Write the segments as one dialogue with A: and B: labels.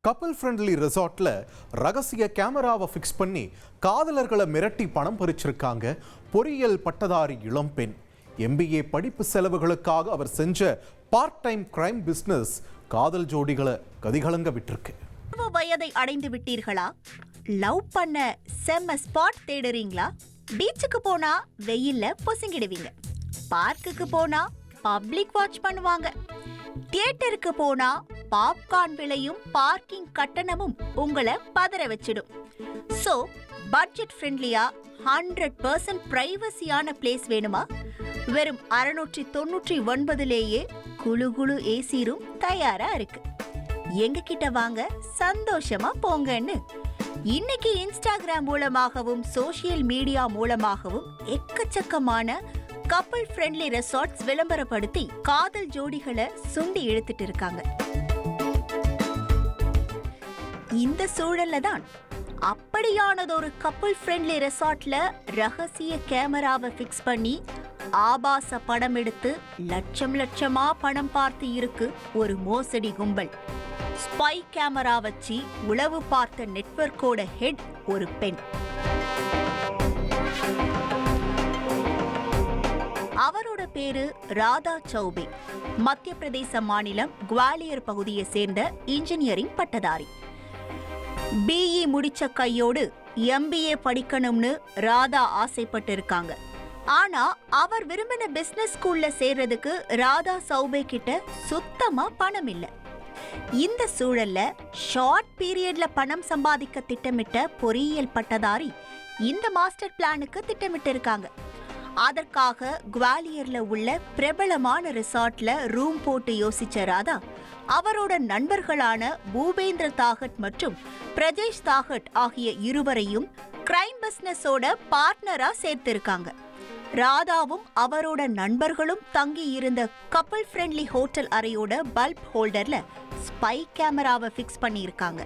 A: கப்பல் ஃப்ரெண்ட்லி ரிசார்ட்ல ரகசிய கேமராவை ஃபிக்ஸ் பண்ணி காதலர்களை மிரட்டி பணம் பறிச்சிருக்காங்க பொறியியல் பட்டதாரி இளம்பெண். MBA படிப்பு செலவுகளுக்காக அவர் செஞ்ச பார்ட் டைம் கிரைம் பிசினஸ் காதல் ஜோடிகளை கதிகலங்க விட்டிருக்கு.
B: வயதை அடைந்து விட்டீர்களா? லவ் பண்ண செம்ம ஸ்பாட் தேடுறீங்களா? பீச்சுக்கு போனா வெயில்ல பொசுங்கிடுவீங்க, பார்க்குக்கு போனா பப்ளிக் வாட்ச் பண்ணுவாங்க, தியேட்டருக்கு போனா பாப்கார்ன் விலையும் பார்க்கிங் கட்டணமும் உங்களை பதற வச்சிடும். சோ பட்ஜெட் ஃப்ரெண்ட்லியா 100% பிரைவசியான பிளேஸ் வேணுமா? வெறும் 699லேயே குளு குளு ஏசி ரூம் தயாரா இருக்கு. எங்க கிட்ட வாங்க, சந்தோஷமா போங்கன்னு இன்னைக்கு இன்ஸ்டாகிராம் மூலமாகவும் சோசியல் மீடியா மூலமாகவும் எக்கச்சக்கமான கப்பல் ஃப்ரெண்ட்லி ரெசார்ட்ஸ் விளம்பரப்படுத்தி காதல் ஜோடிகளை சுண்டி இழுத்துட்டு இருக்காங்க. இந்த சூழல்ல தான் அப்படியானதொரு கப்பல் ஃப்ரெண்ட்லி ரெசார்ட்ல ரகசிய கேமராவை ஃபிக்ஸ் பண்ணி ஆபாச படம் எடுத்து லட்சம் லட்சமா பணம் பார்த்து இருக்கு ஒரு மோசடி கும்பல். ஸ்பை கேமரா வச்சு உளவு பார்த்த நெட்வொர்க்கோட ஹெட் ஒரு பெண். அவரோட பேரு ராதா சௌபே. மத்திய பிரதேச மாநிலம் குவாலியர் பகுதியை சேர்ந்த இன்ஜினியரிங் பட்டதாரி. BE முடிச்ச கையோடு MBA படிக்கணும்னு ராதா ஆசைப்பட்டு இருக்காங்க. ஆனா அவர் விரும்பின பிசினஸ் ஸ்கூல்ல சேர்றதுக்கு ராதா சௌபே கிட்ட சுத்தமா பணம் இல்ல. இந்த சூழல்ல ஷார்ட் பீரியட்ல பணம் சம்பாதிக்க திட்டமிட்ட பொறியியல் பட்டதாரி இந்த மாஸ்டர் பிளானுக்கு திட்டமிட்டு இருக்காங்க. அதற்காக குவாலியர்ல உள்ள பிரபலமான ரிசார்ட்ல ரூம் போட்டு யோசிச்ச ராதா அவரோட நண்பர்களான பூபேந்திர தாகட் மற்றும் பிரஜேஷ் தாகட் ஆகிய இருவரையும் கிரைம் பிசினஸோட பார்ட்னரா சேர்த்திருக்காங்க. ராதாவும் அவரோட நண்பர்களும் தங்கி இருந்த கப்பல் ஃப்ரெண்ட்லி ஹோட்டல் அறையோட பல்ப் ஹோல்டர்ல ஸ்பை கேமராவை ஃபிக்ஸ் பண்ணியிருக்காங்க.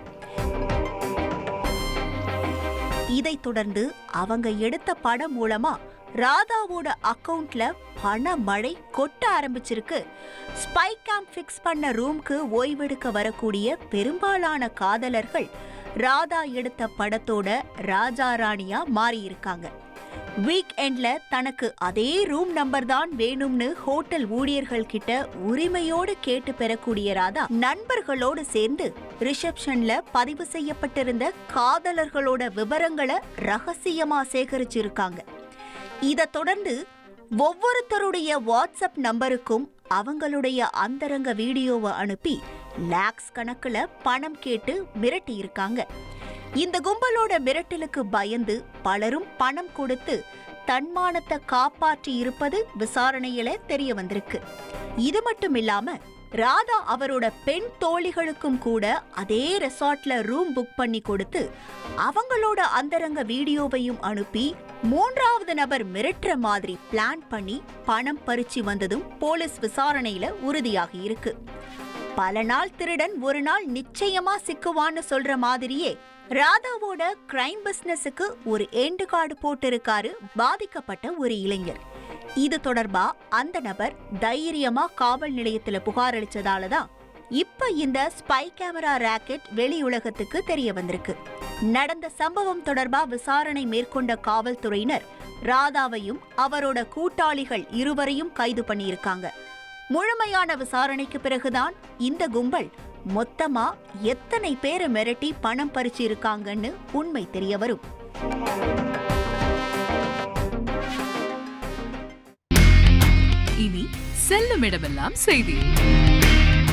B: இதைத் தொடர்ந்து அவங்க எடுத்த படம் மூலமா ராதாவோட அக்கவுண்ட்ல பண மழை கொட்ட ஆரம்பிச்சிருக்கு. ஸ்பை கேம் ஃபிக்ஸ் பண்ண ரூம்க்கு ஓய்வெடுக்க வரக்கூடிய பெரும்பாலான காதலர்கள் ராதா எடுத்த படத்தோட ராஜா ராணியா மாறி இருக்காங்க. வீக் எண்ட்ல தனக்கு அதே ரூம் நம்பர் தான் வேணும்னு ஹோட்டல் ஊழியர்கள் கிட்ட உரிமையோடு கேட்டு பெறக்கூடிய ராதா நண்பர்களோடு சேர்ந்து ரிசப்ஷன்ல பதிவு செய்யப்பட்டிருந்த காதலர்களோட விவரங்களை ரகசியமா சேகரிச்சிருக்காங்க. இதை தொடர்ந்து ஒவ்வொருத்தருடைய வாட்ஸ்அப் நம்பருக்கும் அவங்களுடைய அந்தரங்க வீடியோவை அனுப்பி லாக்ஸ் கணக்குல பணம் கேட்டு மிரட்டி இருக்காங்க. இந்த கும்பலோட மிரட்டலுக்கு பயந்து பலரும் பணம் கொடுத்து தன்மானத்தை காப்பாற்றி இருப்பது விசாரணையில தெரிய வந்திருக்கு. இது மட்டும் இல்லாம ராதா அவரோட பெண் தோழிகளுக்கும் கூட அதே ரெசார்ட்ல ரூம் புக் பண்ணி கொடுத்து அவங்களோட அந்தரங்க வீடியோவையும் அனுப்பி மூன்றாவது நபர் மிரட்டுற மாதிரி பிளான் பண்ணி பணம் பறிச்சு வந்ததும் போலீஸ் விசாரணையில உறுதியாகி இருக்கு. பல நாள் திருடன் ஒரு நாள் நிச்சயமா சிக்குவான்னு சொல்ற மாதிரியே ராதாவோட கிரைம் பிசினஸுக்கு ஒரு எண்டு கார்டு போட்டிருக்காரு பாதிக்கப்பட்ட ஒரு இளைஞர். இது தொடர்பா அந்த நபர் தைரியமா காவல் நிலையத்துல புகார் அளிச்சதாலதான் இப்ப இந்த ஸ்பை கேமரா ராக்கெட் வெளி உலகத்துக்கு தெரிய வந்திருக்கு. நடந்த சம்பவம் தொடர்பா விசாரணை மேற்கொண்ட காவல்துறையினர் ராதாவையும் அவரோட கூட்டாளிகள் இருவரையும் கைது பண்ணியிருக்காங்க. முழுமையான விசாரணைக்கு பிறகுதான் இந்த கும்பல் மொத்தமா எத்தனை பேரை மிரட்டி பணம் பறிச்சு இருக்காங்கன்னு உண்மை தெரிய வரும்.
C: இனி செல்லும் இடமெல்லாம் செய்தி.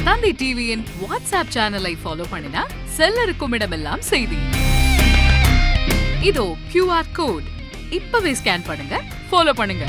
C: தந்தி டிவியின் வாட்ஸ்அப் சேனலை ஃபாலோ பண்ணினா செல்லருக்கும் இடமெல்லாம் செய்தி. இதோ QR கோட் இப்பவே ஸ்கேன் பண்ணுங்க, ஃபாலோ பண்ணுங்க.